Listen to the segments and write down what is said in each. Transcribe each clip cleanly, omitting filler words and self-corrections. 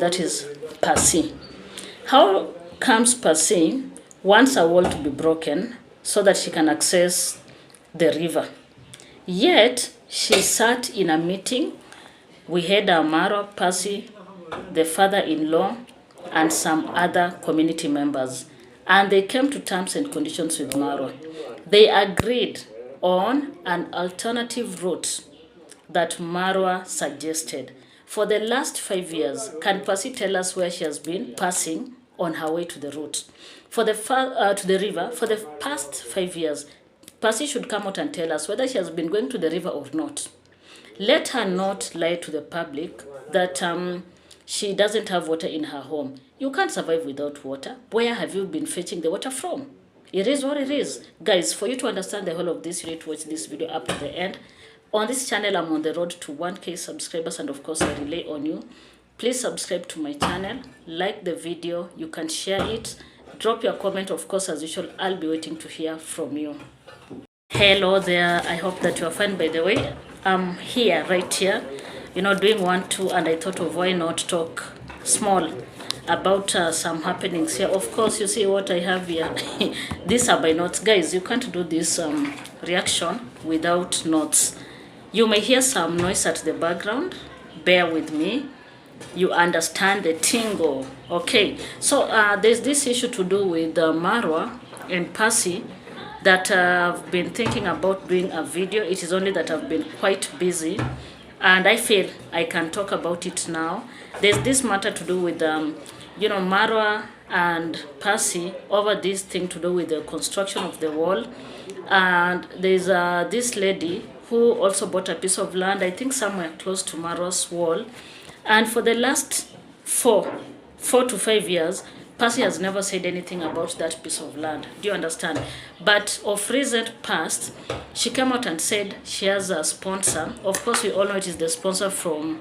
that is Percy. How comes Percy wants a wall to be broken so that she can access the river? Yet, she sat in a meeting. We had Amaro, Percy, the father-in-law, and some other community members. And they came to terms and conditions with Maro. They agreed on an alternative route that Marwa suggested. For the last 5 years, can Percy tell us where she has been passing on her way to the route? To the river, for the past 5 years, Percy should come out and tell us whether she has been going to the river or not. Let her not lie to the public that she doesn't have water in her home. You can't survive without water. Where have you been fetching the water from? It is what it is. Guys, for you to understand the whole of this, you need to watch this video up to the end. On this channel, I'm on the road to 1K subscribers, and of course, I rely on you. Please subscribe to my channel, like the video, you can share it, drop your comment. Of course, as usual, I'll be waiting to hear from you. Hello there, I hope that you are fine. By the way, I'm here, right here, doing 1-2, and I thought of why not talk small about some happenings here. Of course, you see what I have here. These are my notes. Guys, you can't do this reaction without notes. You may hear some noise at the background. Bear with me. You understand the tingle. Okay, so there's this issue to do with Marwa and Percy that I've been thinking about doing a video. It is only that I've been quite busy, and I feel I can talk about it now. There's this matter to do with, Marwa and Percy over this thing to do with the construction of the wall. And there's this lady who also bought a piece of land, I think somewhere close to Marwa's wall. And for the last 4 to 5 years, Percy has never said anything about that piece of land. Do you understand? But of recent past, she came out and said she has a sponsor. Of course, we all know it is the sponsor from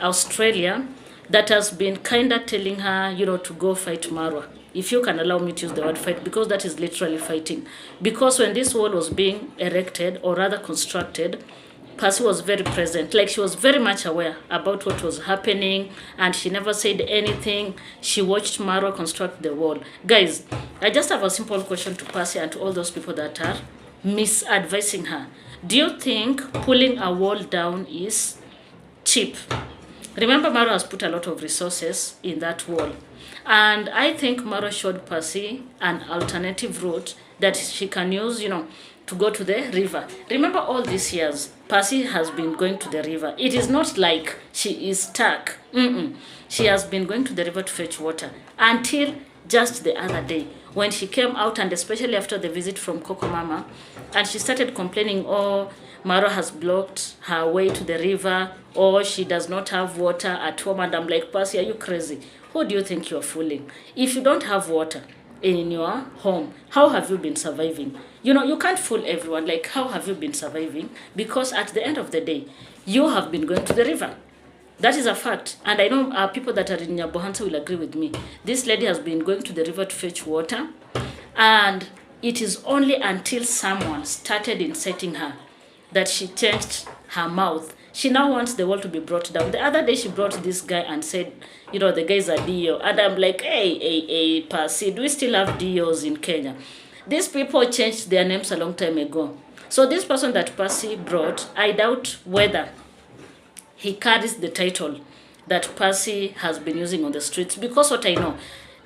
Australia that has been kind of telling her, to go fight Marwa. If you can allow me to use the word fight, because that is literally fighting. Because when this wall was being erected, or rather constructed, Percy was very present. Like, she was very much aware about what was happening, and she never said anything. She watched Marwa construct the wall. Guys, I just have a simple question to Percy and to all those people that are misadvising her. Do you think pulling a wall down is cheap? Remember, Marwa has put a lot of resources in that wall. And I think Marwa showed Percy an alternative route that she can use, to go to the river. Remember, all these years, Percy has been going to the river. It is not like she is stuck. She has been going to the river to fetch water until just the other day when she came out, and especially after the visit from Coco Mama, and she started complaining, oh, Marwa has blocked her way to the river, or she does not have water at home. And I'm like, Percy, are you crazy? Who do you think you're fooling? If you don't have water in your home, how have you been surviving? You can't fool everyone. Like, how have you been surviving? Because at the end of the day, you have been going to the river. That is a fact. And I know people that are in Nyabohansa will agree with me. This lady has been going to the river to fetch water. And it is only until someone started inciting her that she changed her mouth. She now wants the wall to be brought down. The other day, she brought this guy and said, the guys are DO. And I'm like, hey, Percy, do we still have DOs in Kenya? These people changed their names a long time ago. So this person that Percy brought, I doubt whether he carries the title that Percy has been using on the streets. Because what I know,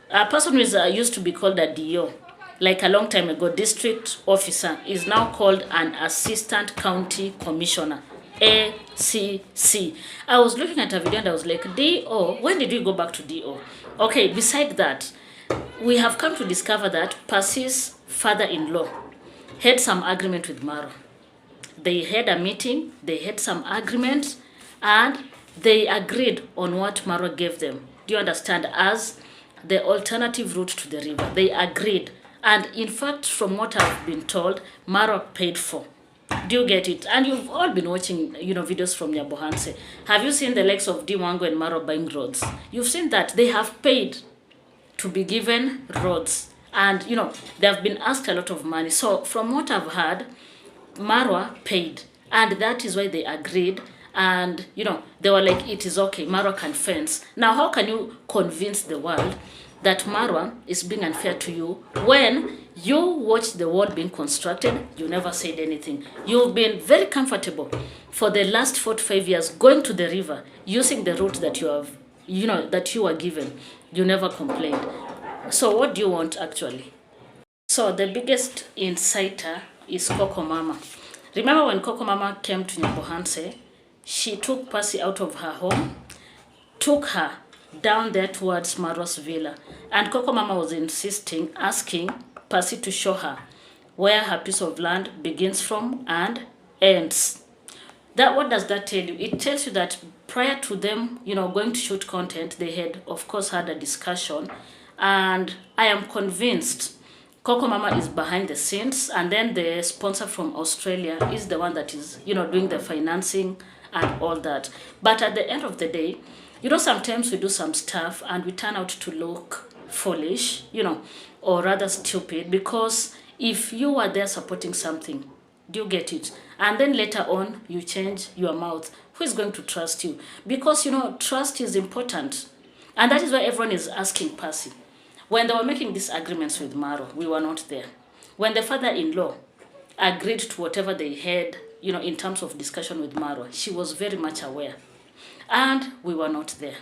a person who is used to be called a DO, like a long time ago, district officer, is now called an assistant county commissioner. ACC. I was looking at a video and I was like, DO, when did we go back to DO? Okay, beside that, we have come to discover that Percy's father-in-law had some agreement with Marwa. They had a meeting, they had some agreement, and they agreed on what Marwa gave them. Do you understand? As the alternative route to the river. They agreed. And in fact, from what I've been told, Marwa paid for. Do you get it? And you've all been watching, videos from Nyabohanse. Have you seen the likes of Wango and Marwa buying roads? You've seen that. They have paid to be given roads. And, they have been asked a lot of money. So from what I've heard, Marwa paid. And that is why they agreed. And, they were like, it is okay, Marwa can fence. Now, how can you convince the world that Marwa is being unfair to you when you watched the wall being constructed? You never said anything. You've been very comfortable for the last 45 years going to the river, using the route that you have, that you were given. You never complained. So what do you want actually? So the biggest inciter is Coco Mama. Remember when Coco Mama came to Nyabohanse, she took Percy out of her home, took her down there towards Marwa's villa. And Coco Mama was insisting, asking Percy to show her where her piece of land begins from and ends. What does that tell you? It tells you that prior to them, going to shoot content, they had, of course, had a discussion. And I am convinced Coco Mama is behind the scenes, and then the sponsor from Australia is the one that is, doing the financing and all that. But at the end of the day, sometimes we do some stuff and we turn out to look foolish, or rather stupid, because if you are there supporting something, do you get it? And then later on, you change your mouth. Who is going to trust you? Because, trust is important. And that is why everyone is asking Percy. When they were making these agreements with Marwa, we were not there. When the father-in-law agreed to whatever they had, in terms of discussion with Marwa, she was very much aware. And we were not there.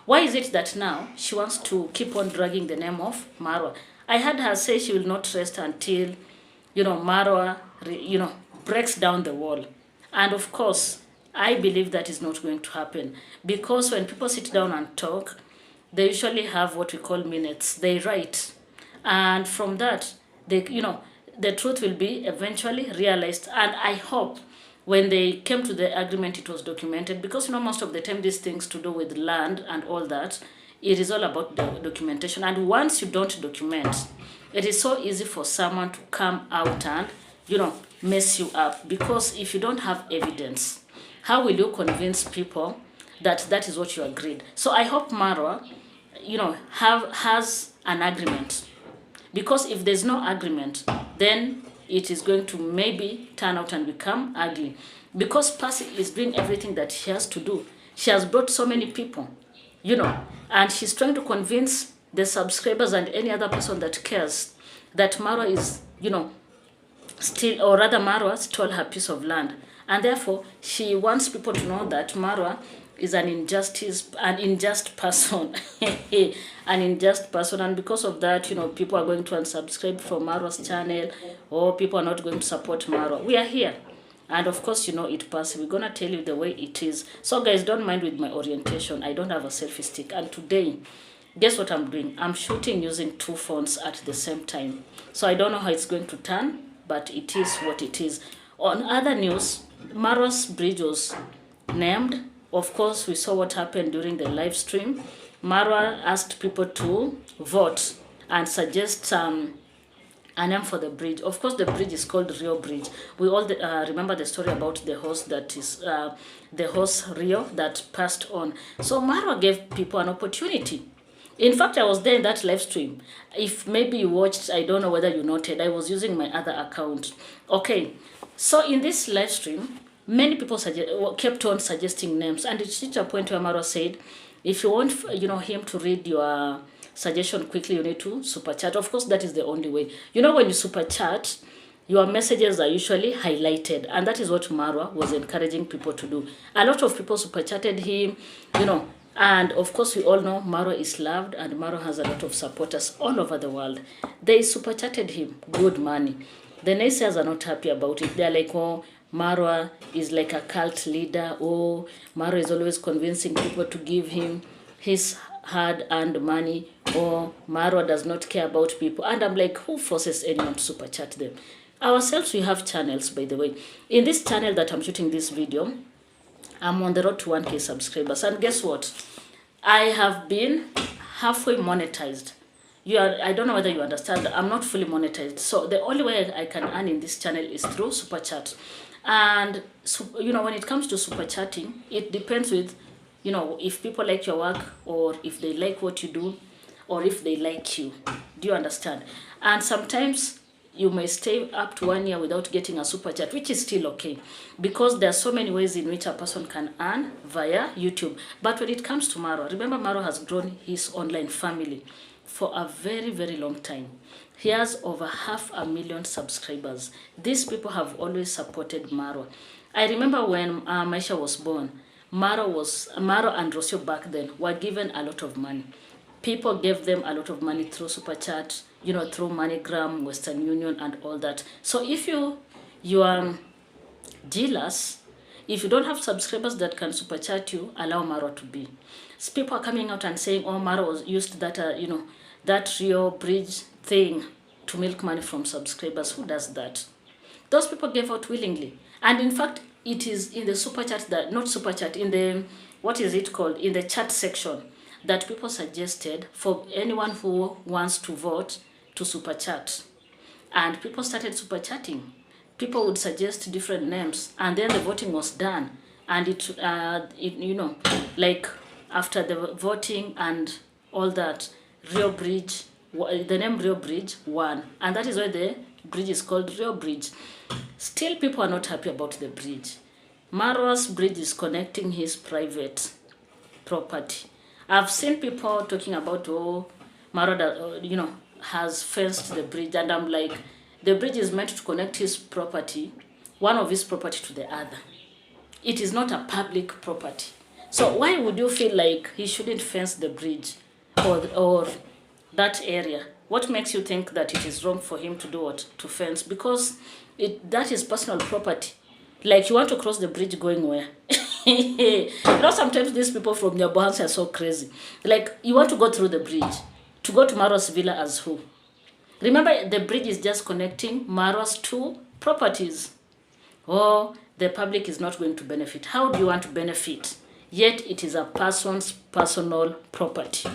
Why is it that now she wants to keep on dragging the name of Marwa? I heard her say she will not rest until, Marwa, breaks down the wall. And of course, I believe that is not going to happen. Because when people sit down and talk, they usually have what we call minutes. They write. And from that, the truth will be eventually realized. And I hope when they came to the agreement, it was documented. Because, most of the time, these things to do with land and all that, it is all about the documentation. And once you don't document, it is so easy for someone to come out and, mess you up. Because if you don't have evidence, how will you convince people that that is what you agreed? So I hope Marwa, has an agreement. Because if there's no agreement, then it is going to maybe turn out and become ugly. Because Percy is doing everything that she has to do. She has brought so many people, and she's trying to convince the subscribers and any other person that cares that Marwa is, still, or rather Marwa stole her piece of land. And therefore, she wants people to know that Marwa is an unjust person, an unjust person. And because of that, people are going to unsubscribe from Marwa's channel, or people are not going to support Marwa. We are here. And of course, it Percy. We're going to tell you the way it is. So guys, don't mind with my orientation. I don't have a selfie stick. And today, guess what I'm doing? I'm shooting using 2 phones at the same time. So I don't know how it's going to turn, but it is what it is. On other news, Marwa's bridge was named. Of course, we saw what happened during the live stream. Marwa asked people to vote and suggest a name for the bridge. Of course, the bridge is called Rio Bridge. We all remember the story about the horse that is the horse Rio that passed on. So Marwa gave people an opportunity. In fact, I was there in that live stream. If maybe you watched, I don't know whether you noted, I was using my other account. Okay, so in this live stream, many people kept on suggesting names, and it reached a point where Marwa said, if you want, him to read your suggestion quickly, you need to super chat. Of course, that is the only way. When you super chat, your messages are usually highlighted, and that is what Marwa was encouraging people to do. A lot of people super chatted him, and of course, we all know Marwa is loved, and Marwa has a lot of supporters all over the world. They super chatted him good money. The naysayers are not happy about it. They're like, oh, Marwa is like a cult leader. Oh, Marwa is always convincing people to give him his hard-earned money. Or Marwa does not care about people. And I'm like, who forces anyone to super chat them? Ourselves, we have channels, by the way. In this channel that I'm shooting this video, I'm on the road to 1K subscribers. And guess what? I have been halfway monetized. I don't know whether you understand. I'm not fully monetized. So the only way I can earn in this channel is through super chat. And, when it comes to super chatting, it depends with, if people like your work, or if they like what you do, or if they like you. Do you understand? And sometimes you may stay up to 1 year without getting a super chat, which is still okay, because there are so many ways in which a person can earn via YouTube. But when it comes to Maro, remember Maro has grown his online family for a very, very long time. He has over 500,000 subscribers. These people have always supported Maro. I remember when Maisha was born, Maro and Rocio back then were given a lot of money. People gave them a lot of money through Super Chat, you know, through MoneyGram, Western Union, and all that. So if you are jealous, if you don't have subscribers that can Super Chat you, allow Maro to be. So people are coming out and saying, oh, Maro used that, that Rio Bridge thing to milk money from subscribers. Who does that? Those people gave out willingly. And in fact, it is in the Super Chat, that, not Super Chat, in the, what is it called, in the chat section, that people suggested for anyone who wants to vote to super chat. And people started super chatting. People would suggest different names, and then the voting was done. And it you know, like after the voting and all that, Rio Bridge, the name Rio Bridge won. And that is why the bridge is called Rio Bridge. Still, people are not happy about the bridge. Maro's bridge is connecting his private property. I've seen people talking about, oh, Maro, has fenced the bridge. And I'm like, the bridge is meant to connect his property, one of his property, to the other. It is not a public property. So why would you feel like he shouldn't fence the bridge or that area? What makes you think that it is wrong for him to do what? To fence? Because that is personal property. Like, you want to cross the bridge going where? You know, sometimes these people from their bonds are so crazy. Like, you want to go through the bridge to go to Maro's villa as who? Remember, the bridge is just connecting Maro's two properties. Oh, the public is not going to benefit. How do you want to benefit? Yet it is a person's personal property.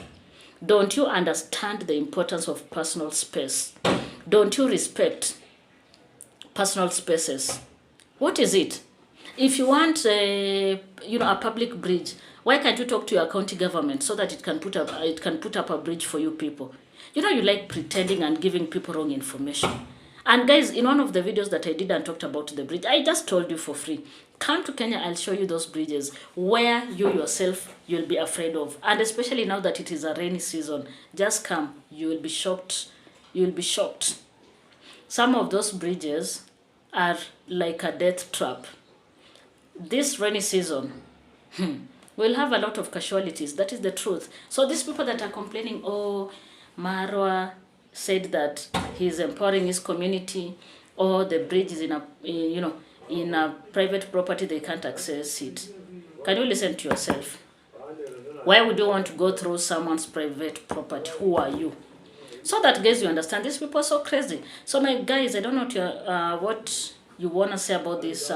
Don't you understand the importance of personal space? Don't you respect personal spaces? What is it? If you want a public bridge, why can't you talk to your county government so that it can put up a bridge for you people? You know, you like pretending and giving people wrong information. And guys, in one of the videos that I did and talked about the bridge, I just told you for free. Come to Kenya, I'll show you those bridges where you yourself, you'll be afraid of. And especially now that it is a rainy season, just come, you will be shocked. You will be shocked. Some of those bridges are like a death trap. This rainy season, we'll have a lot of casualties. That is the truth. So these people that are complaining, oh, Marwa said that he's empowering his community, or the bridge is in a private property, they can't access it. Can you listen to yourself? Why would you want to go through someone's private property? Who are you? So that, guys, you understand, these people are so crazy. So my guys, I don't know what you want to say about this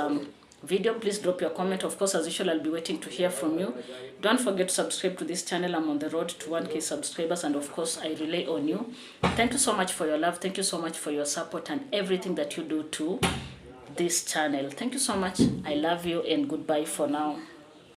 video. Please drop your comment. Of course, as usual, I'll be waiting to hear from you. Don't forget to subscribe to this channel. I'm on the road to 1K subscribers, and of course, I rely on you. Thank you so much for your love. Thank you so much for your support and everything that you do to this channel. Thank you so much. I love you, and goodbye for now.